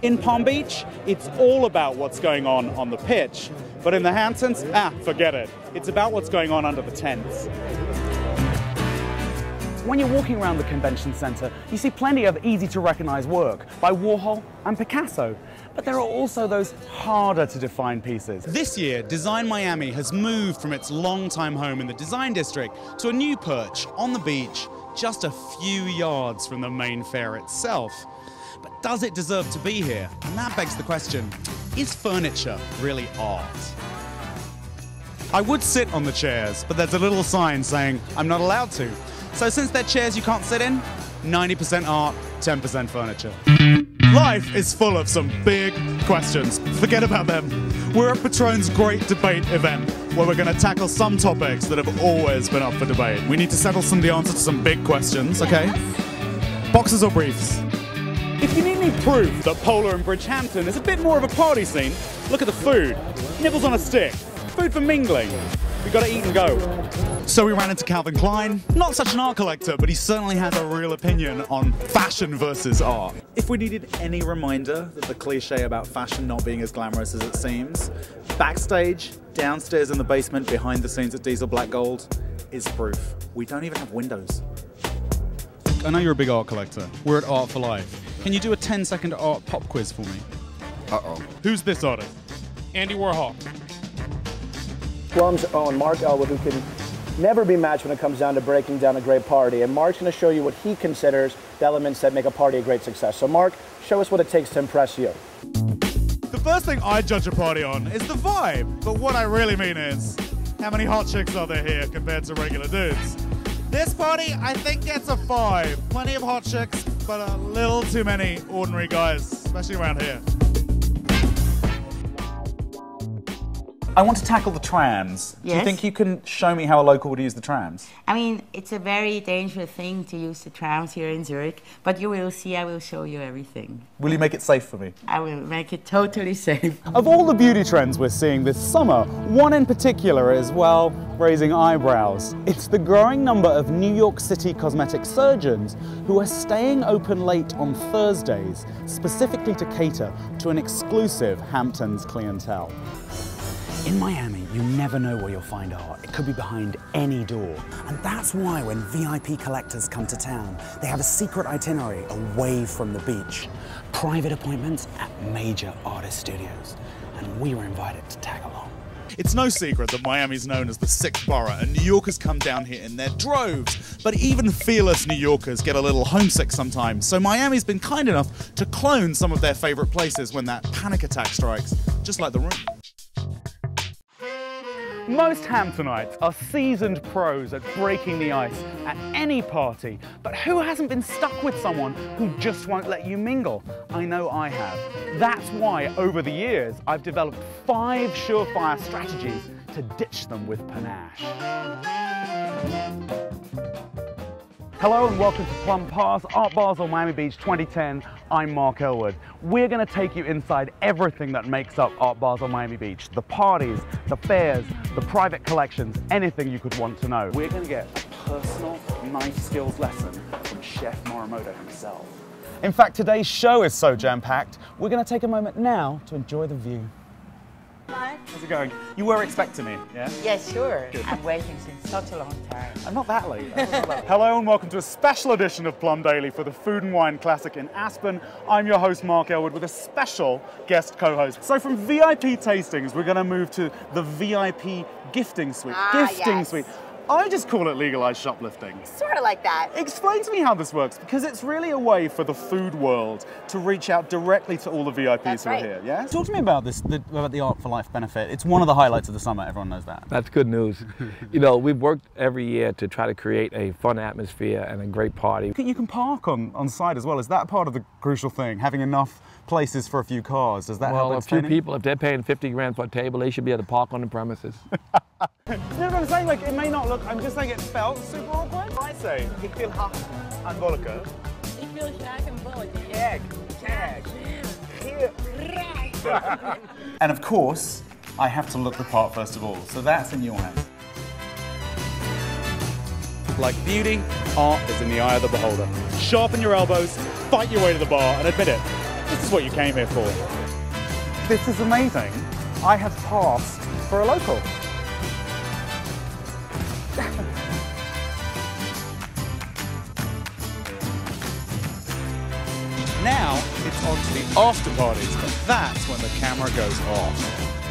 In Palm Beach, it's all about what's going on the pitch. But in the Hamptons, forget it. It's about what's going on under the tents. When you're walking around the convention center, you see plenty of easy-to-recognize work by Warhol and Picasso. But there are also those harder to define pieces. This year, Design Miami has moved from its longtime home in the Design District to a new perch on the beach, just a few yards from the main fair itself. But does it deserve to be here? And that begs the question, is furniture really art? I would sit on the chairs, but there's a little sign saying I'm not allowed to. So since they're chairs you can't sit in, 90% art, 10% furniture. Life is full of some big questions. Forget about them. We're at Patron's Great Debate event, where we're going to tackle some topics that have always been up for debate. We need to settle some of the answers to some big questions, okay? Boxers or briefs? If you need any proof that Polar and Bridgehampton is a bit more of a party scene, look at the food. Nibbles on a stick. Food for mingling. We gotta eat and go. So we ran into Calvin Klein. Not such an art collector, but he certainly has a real opinion on fashion versus art. If we needed any reminder that the cliche about fashion not being as glamorous as it seems, backstage, downstairs in the basement, behind the scenes at Diesel Black Gold, is proof. We don't even have windows. I know you're a big art collector. We're at Art for Life. Can you do a 10-second art pop quiz for me? Uh-oh. Who's this artist? Andy Warhol. Plum's own Mark Ellwood, who can never be matched when it comes down to breaking down a great party. And Mark's going to show you what he considers the elements that make a party a great success. So Mark, show us what it takes to impress you. The first thing I judge a party on is the vibe. But what I really mean is, how many hot chicks are there here compared to regular dudes? This party, I think, gets a 5. Plenty of hot chicks, but a little too many ordinary guys, especially around here. I want to tackle the trams. Yes. Do you think you can show me how a local would use the trams? I mean, it's a very dangerous thing to use the trams here in Zurich, but you will see, I will show you everything. Will you make it safe for me? I will make it totally safe. Of all the beauty trends we're seeing this summer, one in particular is, well, raising eyebrows. It's the growing number of New York City cosmetic surgeons who are staying open late on Thursdays, specifically to cater to an exclusive Hamptons clientele. In Miami, you never know where you'll find art. It could be behind any door. And that's why when VIP collectors come to town, they have a secret itinerary away from the beach. Private appointments at major artist studios. And we were invited to tag along. It's no secret that Miami's known as the sixth borough, and New Yorkers come down here in their droves. But even fearless New Yorkers get a little homesick sometimes, so Miami's been kind enough to clone some of their favorite places when that panic attack strikes, just like the room. Most Hamptonites are seasoned pros at breaking the ice at any party, but who hasn't been stuck with someone who just won't let you mingle? I know I have. That's why, over the years, I've developed 5 surefire strategies to ditch them with panache. Hello and welcome to Plum Pass, Art Basel Miami Beach 2010. I'm Mark Ellwood. We're going to take you inside everything that makes up Art Basel Miami Beach. The parties, the fairs, the private collections, anything you could want to know. We're going to get a personal knife skills lesson from Chef Morimoto himself. In fact, today's show is so jam-packed, we're going to take a moment now to enjoy the view. Hi. How's it going? You were expecting me, yeah? Yes, sure. Good. I'm waiting since such a long time. I'm not that late. Hello and welcome to a special edition of Plum Daily for the Food and Wine Classic in Aspen. I'm your host, Mark Ellwood, with a special guest co-host. So from VIP tastings, we're going to move to the VIP gifting suite. Suite. I just call it legalized shoplifting. Sort of like that. Explain to me how this works, because it's really a way for the food world to reach out directly to all the VIPs who are here, yeah? Talk to me about this, about the Art for Life benefit. It's one of the highlights of the summer, everyone knows that. That's good news. You know, we've worked every year to try to create a fun atmosphere and a great party. You can park on site as well. Is that part of the crucial thing, having enough places for a few cars? Does that help Well, a few people, if they're paying 50 grand for a table, they should be able to park on the premises. You know what I'm saying? Like, it may not look, I'm just saying it felt super awkward. I say, ik wil hak aan bolken. Ik wil graag een bolletje. Kijk. And of course, I have to look the part first of all, so that's in your hands. Like beauty, art is in the eye of the beholder. Sharpen your elbows, fight your way to the bar, and admit it, This is what you came here for. This is amazing. I have passed for a local. Now it's on to the after parties, but that's when the camera goes off.